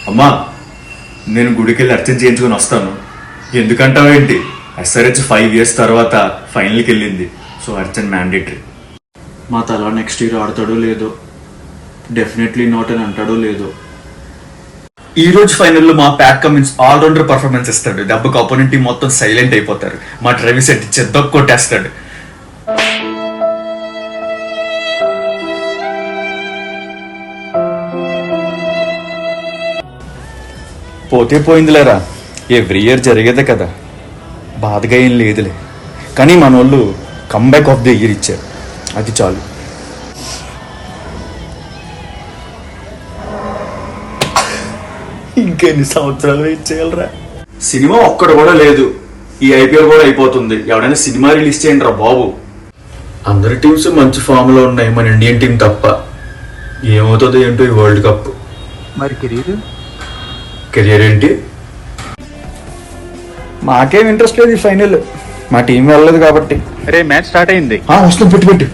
అమ్మా, నేను గుడికి వెళ్ళి అర్చన చేయించుకొని వస్తాను. ఎందుకంటావేంటి? SRH 5 years తర్వాత ఫైనల్కి వెళ్ళింది. సో అర్చన మ్యాండేటరీ. మా తల నెక్స్ట్ ఇయర్ ఆడతాడో లేదో, డెఫినెట్లీ నాట్ అని అంటాడో లేదో. ఈ రోజు ఫైనల్లో మా ప్యాట్ కమిన్స్ ఆల్రౌండర్ పర్ఫార్మెన్స్ ఇస్తాడు. దెబ్బకు అపోనెంట్ టీం మొత్తం సైలెంట్ అయిపోతారు. మా ట్రెవిస్ ఎట్టి చెద్దకు కొట్టేస్తాడు. పోతే పోయిందిలేరా, ఎవ్రీ ఇయర్ జరిగేదే కదా, బాధగా ఏం లేదులే. కానీ మన వాళ్ళు కంబ్యాక్ ఆఫ్ ది ఇయర్ ఇచ్చారు, అది చాలు. ఇంకెన్ని సంవత్సరాలు వెయిట్ చేయాలరా? సినిమా ఒక్కడు కూడా లేదు. ఈ IPL కూడా అయిపోతుంది. ఎవడైనా సినిమా రిలీజ్ చేయండి రా బాబు. అందరి టీమ్స్ మంచి ఫామ్ లో ఉన్నాయి, మన ఇండియన్ టీం తప్ప. ఏమవుతుందో ఏంటో ఈ వరల్డ్ కప్. మరి కెరియర్ ఏంటి? మాకేం ఇంట్రెస్ట్ లేదు ఈ ఫైనల్. మా టీం వెళ్ళలేదు కాబట్టి. మ్యాచ్ స్టార్ట్ అయింది. వస్తుంది, పెట్టు.